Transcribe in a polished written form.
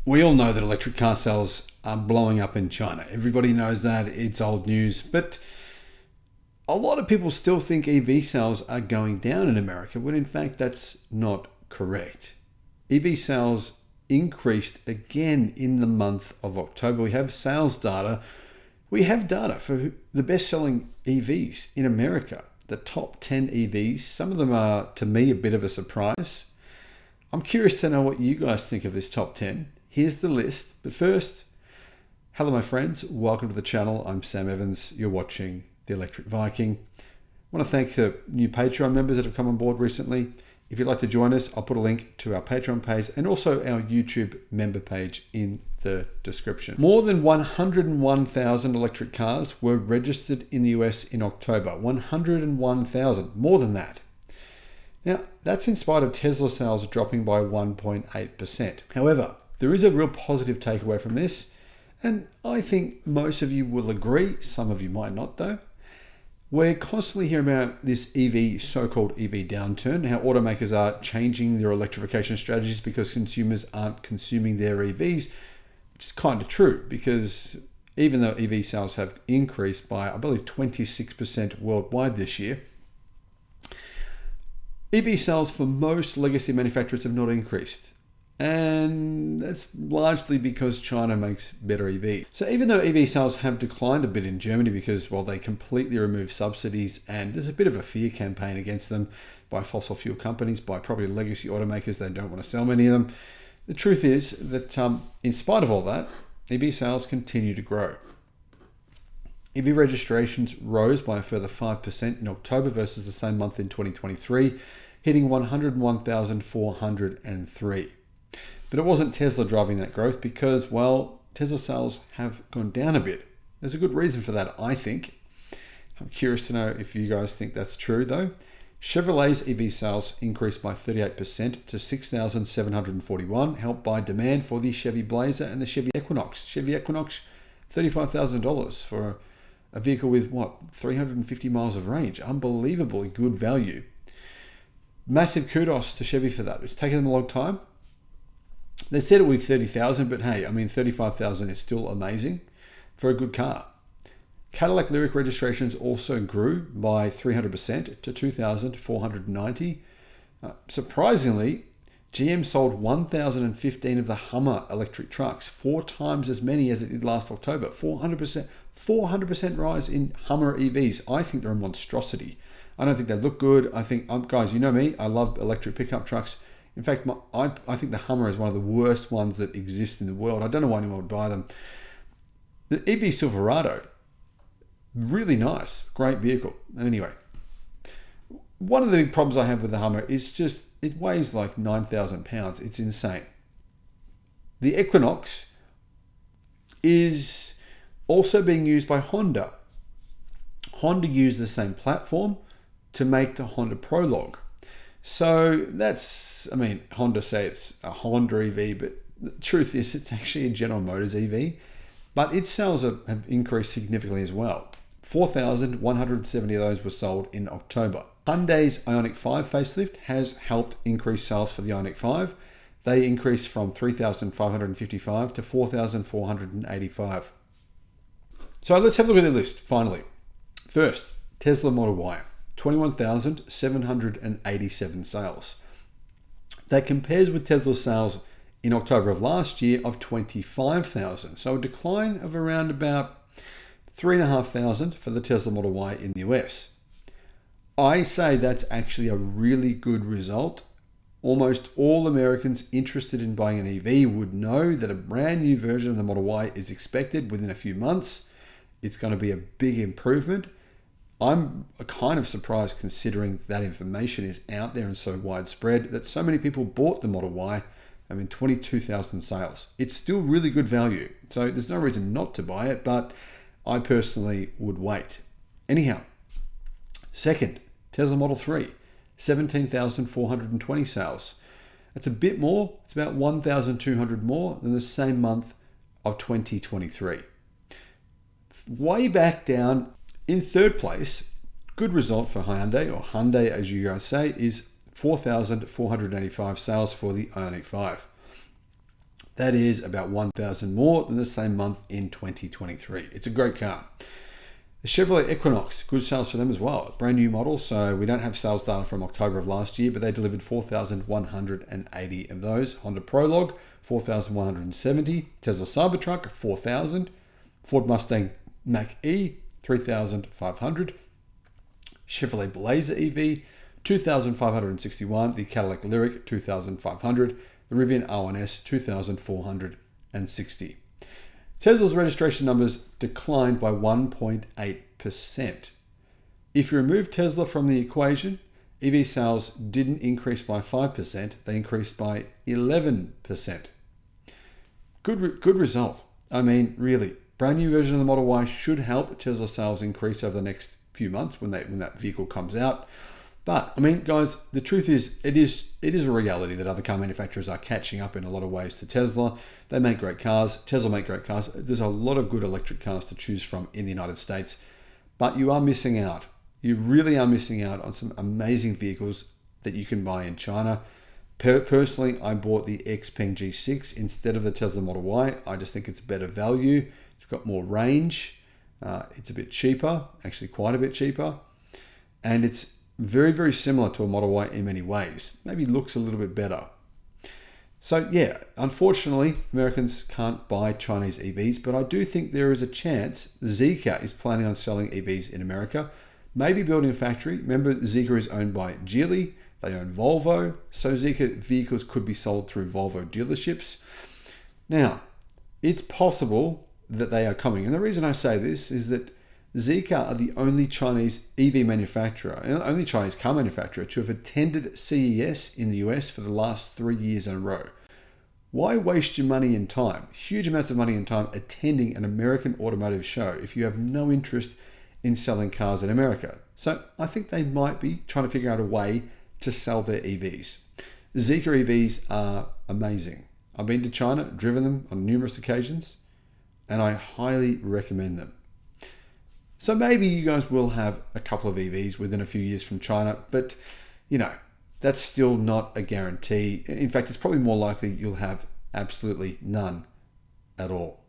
We all know that electric car sales are blowing up in China. Everybody knows that. It's old news. But a lot of people still think EV sales are going down in America, when in fact that's not correct. EV sales increased again in the month of October. We have sales data. We have data for the best-selling EVs in America, the top 10 EVs. Some of them are, to me, a bit of a surprise. I'm curious to know what you guys think of this top 10. Here's the list. But first, hello my friends. Welcome to the channel. I'm Sam Evans. You're watching The Electric Viking. I want to thank the new Patreon members that have come on board recently. If you'd like to join us, I'll put a link to our Patreon page and also our YouTube member page in the description. More than 101,000 electric cars were registered in the US in October. 101,000, more than that. Now, that's in spite of Tesla sales dropping by 1.8%. However, there is a real positive takeaway from this, and I think most of you will agree, some of you might not though. We're constantly hearing about this so-called EV downturn, how automakers are changing their electrification strategies because consumers aren't consuming their EVs, which is kind of true, because even though EV sales have increased by, I believe, 26% worldwide this year, EV sales for most legacy manufacturers have not increased. And that's largely because China makes better EVs. So even though EV sales have declined a bit in Germany because, well, they completely removed subsidies and there's a bit of a fear campaign against them by fossil fuel companies, by probably legacy automakers, they don't want to sell many of them. The truth is that in spite of all that, EV sales continue to grow. EV registrations rose by a further 5% in October versus the same month in 2023, hitting 101,403. But it wasn't Tesla driving that growth because, well, Tesla sales have gone down a bit. There's a good reason for that, I think. I'm curious to know if you guys think that's true, though. Chevrolet's EV sales increased by 38% to 6,741, helped by demand for the Chevy Blazer and the Chevy Equinox. Chevy Equinox, $35,000 for a vehicle with, 350 miles of range. Unbelievably good value. Massive kudos to Chevy for that. It's taken them a long time. They said it would be 30,000, but hey, I mean, 35,000 is still amazing for a good car. Cadillac Lyriq registrations also grew by 300% to 2,490. Surprisingly, GM sold 1,015 of the Hummer electric trucks, 4 times as many as it did last October. 400% rise in Hummer EVs. I think they're a monstrosity. I don't think they look good. I think, guys, you know me, I love electric pickup trucks. In fact, I think the Hummer is one of the worst ones that exist in the world. I don't know why anyone would buy them. The EV Silverado, really nice, great vehicle. Anyway, one of the big problems I have with the Hummer is just it weighs like 9,000 pounds. It's insane. The Equinox is also being used by Honda. Honda used the same platform to make the Honda Prologue. So that's, I mean, Honda say it's a Honda EV, but the truth is it's actually a General Motors EV. But its sales have increased significantly as well. 4,170 of those were sold in October. Hyundai's Ioniq 5 facelift has helped increase sales for the Ioniq 5. They increased from 3,555 to 4,485. So let's have a look at the list, finally. First, Tesla Model Y. 21,787 sales. That compares with Tesla's sales in October of last year of 25,000. So a decline of around about 3,500 for the Tesla Model Y in the US. I say that's actually a really good result. Almost all Americans interested in buying an EV would know that a brand new version of the Model Y is expected within a few months. It's going to be a big improvement. I'm kind of surprised considering that information is out there and so widespread that so many people bought the Model Y. I mean, 22,000 sales. It's still really good value. So there's no reason not to buy it, but I personally would wait. Anyhow, second, Tesla Model 3, 17,420 sales. That's a bit more. It's about 1,200 more than the same month of 2023. Way back down in third place, good result for Hyundai, or Hyundai as you guys say, is 4,485 sales for the Ioniq 5. That is about 1,000 more than the same month in 2023. It's a great car. The Chevrolet Equinox, good sales for them as well. Brand new model, so we don't have sales data from October of last year, but they delivered 4,180 of those. Honda Prologue, 4,170. Tesla Cybertruck, 4,000. Ford Mustang Mach-E, 3,500. Chevrolet Blazer EV, 2,561. The Cadillac Lyriq, 2,500. The Rivian R1S, 2,460. Tesla's registration numbers declined by 1.8%. If you remove Tesla from the equation, EV sales didn't increase by 5%, they increased by 11%. Good result. I mean, really, brand new version of the Model Y should help Tesla sales increase over the next few months when that vehicle comes out. But I mean, guys, the truth is, it is a reality that other car manufacturers are catching up in a lot of ways to Tesla. They make great cars. Tesla make great cars. There's a lot of good electric cars to choose from in the United States, but you are missing out. You really are missing out on some amazing vehicles that you can buy in China. Personally, I bought the Xpeng G6 instead of the Tesla Model Y. I just think it's better value. It's got more range. It's a bit cheaper, actually quite a bit cheaper, and it's very, very similar to a Model Y in many ways. Maybe looks a little bit better. So yeah, unfortunately, Americans can't buy Chinese EVs, but I do think there is a chance Zeekr is planning on selling EVs in America, maybe building a factory. Remember, Zeekr is owned by Geely. They own Volvo, so Zeekr vehicles could be sold through Volvo dealerships. Now, it's possible that they are coming. And the reason I say this is that Zeekr are the only Chinese EV manufacturer, and only Chinese car manufacturer to have attended CES in the US for the last 3 years in a row. Why waste your money and time, huge amounts of money and time, attending an American automotive show if you have no interest in selling cars in America? So I think they might be trying to figure out a way to sell their EVs. Zeekr EVs are amazing. I've been to China, driven them on numerous occasions, and I highly recommend them. So maybe you guys will have a couple of EVs within a few years from China, but you know, that's still not a guarantee. In fact, it's probably more likely you'll have absolutely none at all.